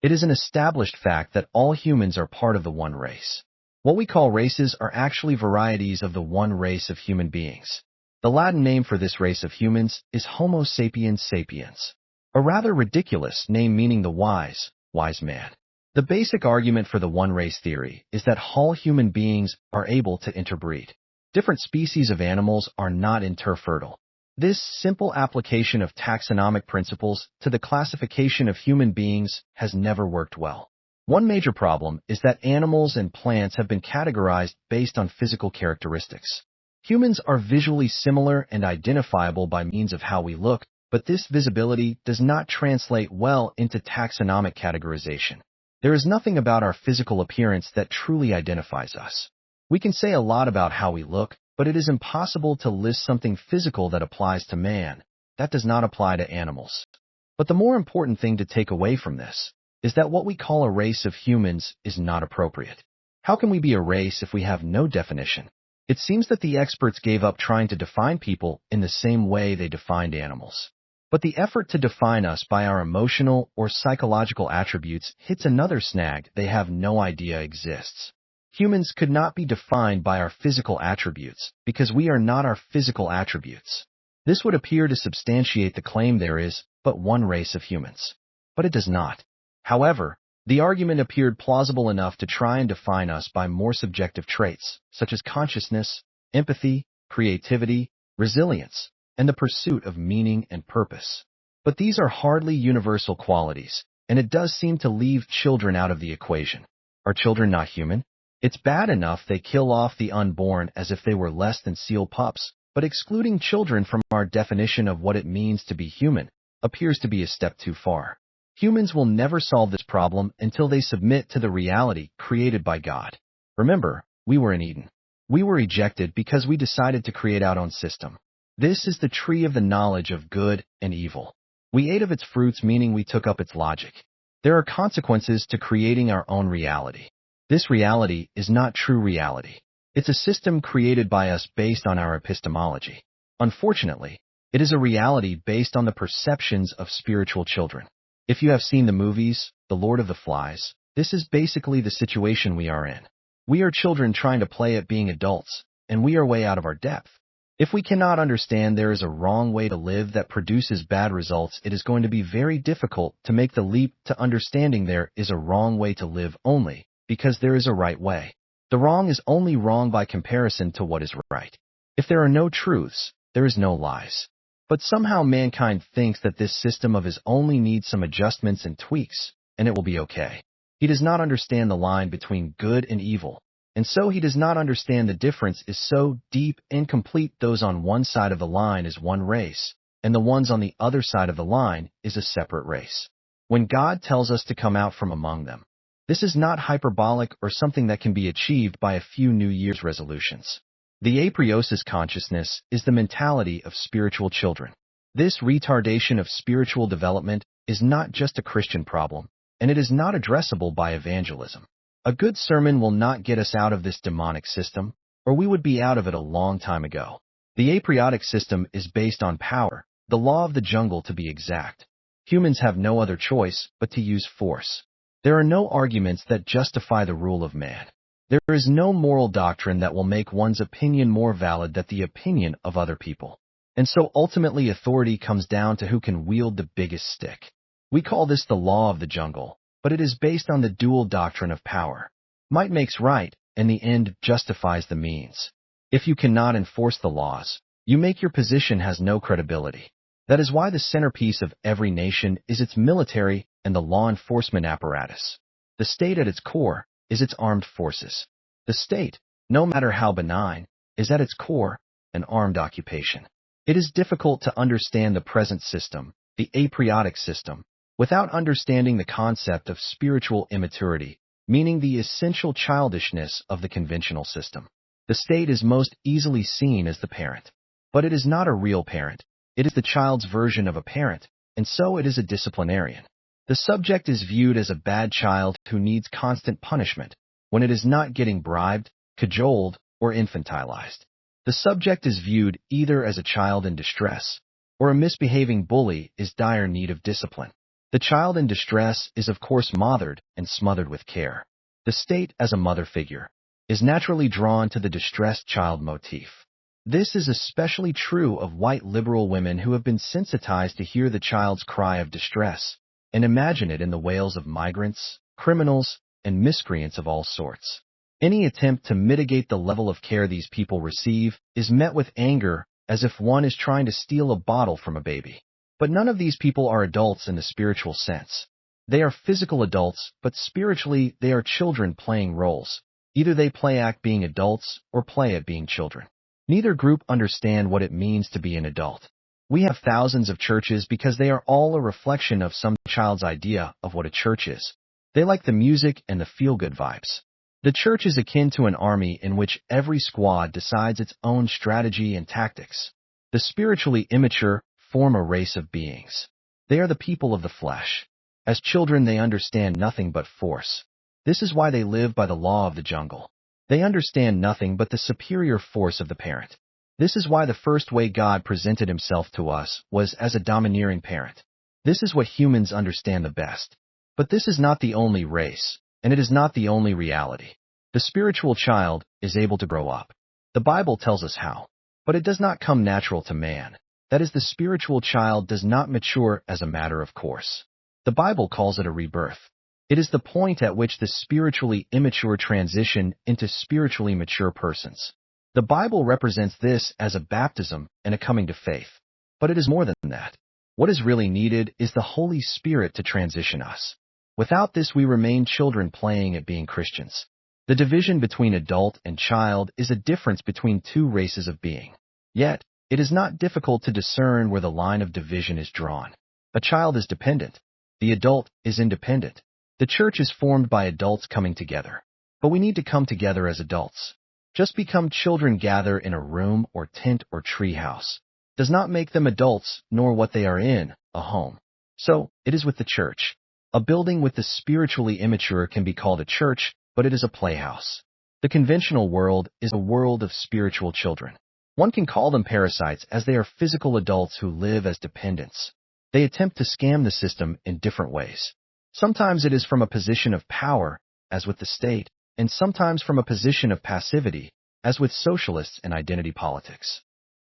It is an established fact that all humans are part of the one race. What we call races are actually varieties of the one race of human beings. The Latin name for this race of humans is Homo sapiens sapiens, a rather ridiculous name meaning the wise man. The basic argument for the one race theory is that all human beings are able to interbreed. Different species of animals are not interfertile. This simple application of taxonomic principles to the classification of human beings has never worked well. One major problem is that animals and plants have been categorized based on physical characteristics. Humans are visually similar and identifiable by means of how we look, but this visibility does not translate well into taxonomic categorization. There is nothing about our physical appearance that truly identifies us. We can say a lot about how we look, but it is impossible to list something physical that applies to man. That does not apply to animals. But the more important thing to take away from this is that what we call a race of humans is not appropriate. How can we be a race if we have no definition? It seems that the experts gave up trying to define people in the same way they defined animals. But the effort to define us by our emotional or psychological attributes hits another snag they have no idea exists. Humans could not be defined by our physical attributes because we are not our physical attributes. This would appear to substantiate the claim there is but one race of humans. But it does not. However, the argument appeared plausible enough to try and define us by more subjective traits, such as consciousness, empathy, creativity, resilience, and the pursuit of meaning and purpose. But these are hardly universal qualities, and it does seem to leave children out of the equation. Are children not human? It's bad enough they kill off the unborn as if they were less than seal pups, but excluding children from our definition of what it means to be human appears to be a step too far. Humans will never solve this problem until they submit to the reality created by God. Remember, we were in Eden. We were ejected because we decided to create our own system. This is the tree of the knowledge of good and evil. We ate of its fruits, meaning we took up its logic. There are consequences to creating our own reality. This reality is not true reality. It's a system created by us based on our epistemology. Unfortunately, it is a reality based on the perceptions of spiritual children. If you have seen the movies, The Lord of the Flies, this is basically the situation we are in. We are children trying to play at being adults, and we are way out of our depth. If we cannot understand there is a wrong way to live that produces bad results, it is going to be very difficult to make the leap to understanding there is a wrong way to live only because there is a right way. The wrong is only wrong by comparison to what is right. If there are no truths, there is no lies. But somehow mankind thinks that this system of his only needs some adjustments and tweaks, and it will be okay. He does not understand the line between good and evil, and so he does not understand the difference is so deep and complete. Those on one side of the line is one race, and the ones on the other side of the line is a separate race. When God tells us to come out from among them, this is not hyperbolic or something that can be achieved by a few New Year's resolutions. The apriosis consciousness is the mentality of spiritual children. This retardation of spiritual development is not just a Christian problem, and it is not addressable by evangelism. A good sermon will not get us out of this demonic system, or we would be out of it a long time ago. The apriotic system is based on power, the law of the jungle to be exact. Humans have no other choice but to use force. There are no arguments that justify the rule of man. There is no moral doctrine that will make one's opinion more valid than the opinion of other people. And so ultimately authority comes down to who can wield the biggest stick. We call this the law of the jungle, but it is based on the dual doctrine of power. Might makes right, and the end justifies the means. If you cannot enforce the laws, you make your position has no credibility. That is why the centerpiece of every nation is its military and the law enforcement apparatus. The state at its core is its armed forces. The state, no matter how benign, is at its core an armed occupation. It is difficult to understand the present system, the apriotic system, without understanding the concept of spiritual immaturity, meaning the essential childishness of the conventional system. The state is most easily seen as the parent, but it is not a real parent. It is the child's version of a parent, and so it is a disciplinarian. The subject is viewed as a bad child who needs constant punishment when it is not getting bribed, cajoled, or infantilized. The subject is viewed either as a child in distress or a misbehaving bully in dire need of discipline. The child in distress is of course mothered and smothered with care. The state, as a mother figure, is naturally drawn to the distressed child motif. This is especially true of white liberal women who have been sensitized to hear the child's cry of distress and imagine it in the wails of migrants, criminals, and miscreants of all sorts. Any attempt to mitigate the level of care these people receive is met with anger, as if one is trying to steal a bottle from a baby. But none of these people are adults in the spiritual sense. They are physical adults, but spiritually they are children playing roles. Either they play act being adults or play at being children. Neither group understand what it means to be an adult. We have thousands of churches because they are all a reflection of some child's idea of what a church is. They like the music and the feel-good vibes. The church is akin to an army in which every squad decides its own strategy and tactics. The spiritually immature form a race of beings. They are the people of the flesh. As children, they understand nothing but force. This is why they live by the law of the jungle. They understand nothing but the superior force of the parent. This is why the first way God presented himself to us was as a domineering parent. This is what humans understand the best. But this is not the only race, and it is not the only reality. The spiritual child is able to grow up. The Bible tells us how. But it does not come natural to man. That is, the spiritual child does not mature as a matter of course. The Bible calls it a rebirth. It is the point at which the spiritually immature transition into spiritually mature persons. The Bible represents this as a baptism and a coming to faith. But it is more than that. What is really needed is the Holy Spirit to transition us. Without this, we remain children playing at being Christians. The division between adult and child is a difference between two races of being. Yet, it is not difficult to discern where the line of division is drawn. A child is dependent. The adult is independent. The church is formed by adults coming together. But we need to come together as adults. Just because children gather in a room or tent or tree house does not make them adults, nor what they are in, a home. So, it is with the church. A building with the spiritually immature can be called a church, but it is a playhouse. The conventional world is a world of spiritual children. One can call them parasites as they are physical adults who live as dependents. They attempt to scam the system in different ways. Sometimes it is from a position of power, as with the state, and sometimes from a position of passivity, as with socialists and identity politics.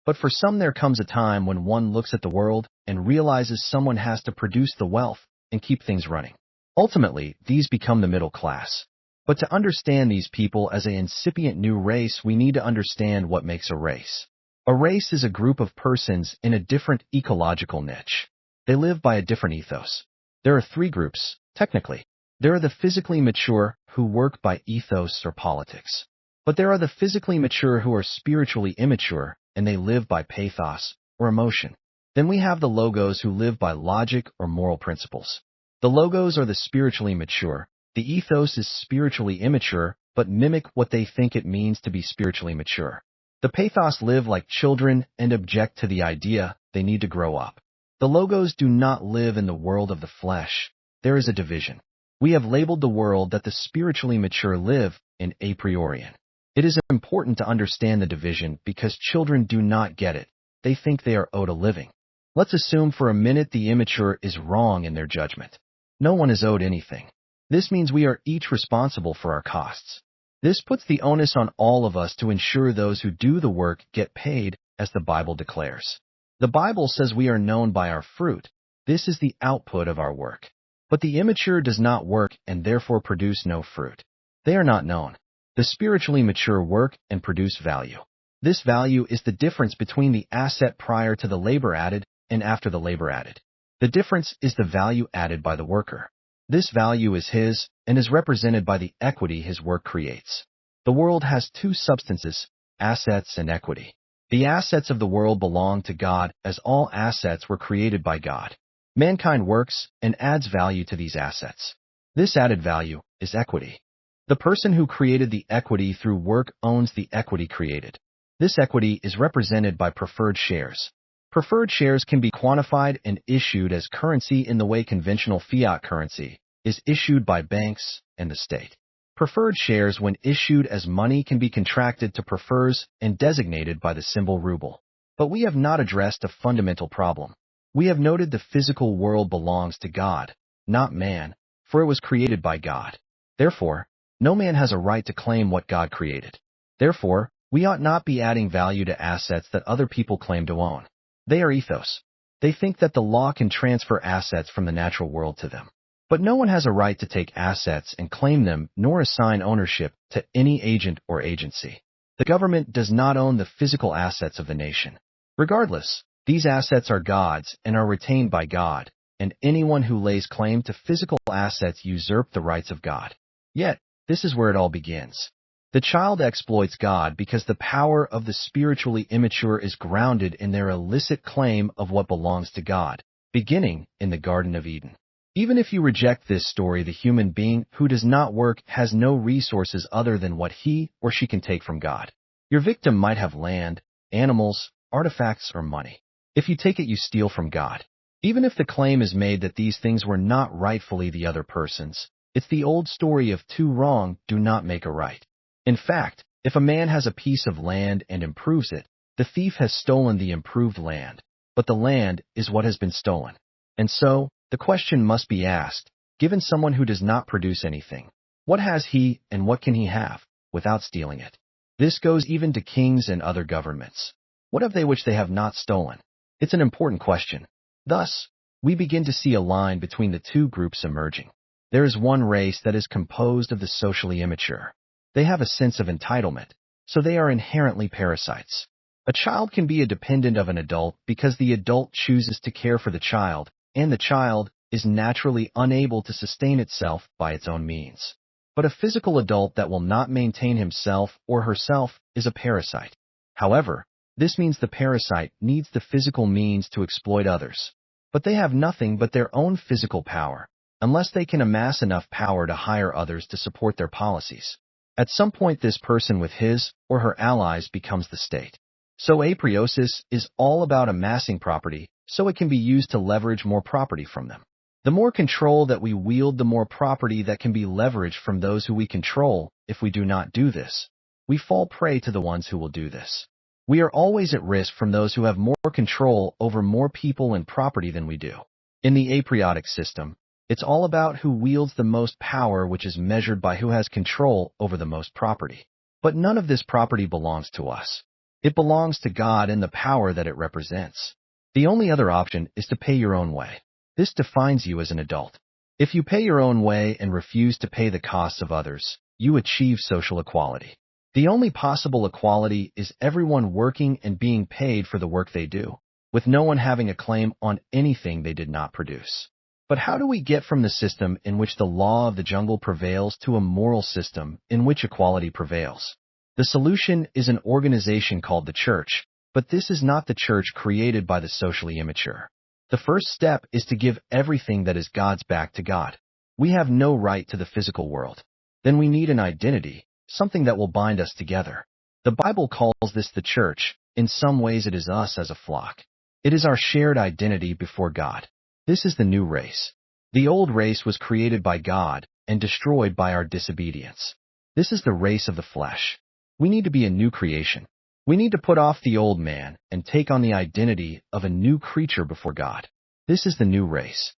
But for some there comes a time when one looks at the world and realizes someone has to produce the wealth and keep things running. Ultimately, these become the middle class. But to understand these people as an incipient new race, we need to understand what makes a race. A race is a group of persons in a different ecological niche. They live by a different ethos. There are three groups, technically. There are the physically mature, who work by ethos or politics. But there are the physically mature who are spiritually immature, and they live by pathos, or emotion. Then we have the logos who live by logic or moral principles. The logos are the spiritually mature. The ethos is spiritually immature, but mimic what they think it means to be spiritually mature. The pathos live like children and object to the idea they need to grow up. The logos do not live in the world of the flesh. There is a division. We have labeled the world that the spiritually mature live in a priori. It is important to understand the division because children do not get it. They think they are owed a living. Let's assume for a minute the immature is wrong in their judgment. No one is owed anything. This means we are each responsible for our costs. This puts the onus on all of us to ensure those who do the work get paid, as the Bible declares. The Bible says we are known by our fruit. This is the output of our work. But the immature does not work and therefore produce no fruit. They are not known. The spiritually mature work and produce value. This value is the difference between the asset prior to the labor added and after the labor added. The difference is the value added by the worker. This value is his and is represented by the equity his work creates. The world has two substances, assets and equity. The assets of the world belong to God, as all assets were created by God. Mankind works and adds value to these assets. This added value is equity. The person who created the equity through work owns the equity created. This equity is represented by preferred shares. Preferred shares can be quantified and issued as currency in the way conventional fiat currency is issued by banks and the state. Preferred shares, when issued as money, can be contracted to prefers and designated by the symbol ruble. But we have not addressed a fundamental problem. We have noted the physical world belongs to God, not man, for it was created by God. Therefore, no man has a right to claim what God created. Therefore, we ought not be adding value to assets that other people claim to own. They are ethos. They think that the law can transfer assets from the natural world to them. But no one has a right to take assets and claim them nor assign ownership to any agent or agency. The government does not own the physical assets of the nation. Regardless, these assets are God's and are retained by God, and anyone who lays claim to physical assets usurps the rights of God. Yet, this is where it all begins. The child exploits God because the power of the spiritually immature is grounded in their illicit claim of what belongs to God, beginning in the Garden of Eden. Even if you reject this story, the human being who does not work has no resources other than what he or she can take from God. Your victim might have land, animals, artifacts, or money. If you take it, you steal from God. Even if the claim is made that these things were not rightfully the other person's, it's the old story of two wrong do not make a right. In fact, if a man has a piece of land and improves it, the thief has stolen the improved land, but the land is what has been stolen. And so, the question must be asked, given someone who does not produce anything, what has he and what can he have, without stealing it? This goes even to kings and other governments. What have they which they have not stolen? It's an important question. Thus, we begin to see a line between the two groups emerging. There is one race that is composed of the socially immature. They have a sense of entitlement, so they are inherently parasites. A child can be a dependent of an adult because the adult chooses to care for the child, and the child is naturally unable to sustain itself by its own means. But a physical adult that will not maintain himself or herself is a parasite. However, this means the parasite needs the physical means to exploit others. But they have nothing but their own physical power, unless they can amass enough power to hire others to support their policies. At some point, this person with his or her allies becomes the state. So apoiosis is all about amassing property, so it can be used to leverage more property from them. The more control that we wield, the more property that can be leveraged from those who we control. If we do not do this, we fall prey to the ones who will do this. We are always at risk from those who have more control over more people and property than we do. In the apoiotic system, it's all about who wields the most power, which is measured by who has control over the most property. But none of this property belongs to us. It belongs to God and the power that it represents. The only other option is to pay your own way. This defines you as an adult. If you pay your own way and refuse to pay the costs of others, you achieve social equality. The only possible equality is everyone working and being paid for the work they do, with no one having a claim on anything they did not produce. But how do we get from the system in which the law of the jungle prevails to a moral system in which equality prevails? The solution is an organization called the church, but this is not the church created by the socially immature. The first step is to give everything that is God's back to God. We have no right to the physical world. Then we need an identity, something that will bind us together. The Bible calls this the church. In some ways, it is us as a flock. It is our shared identity before God. This is the new race. The old race was created by God and destroyed by our disobedience. This is the race of the flesh. We need to be a new creation. We need to put off the old man and take on the identity of a new creature before God. This is the new race.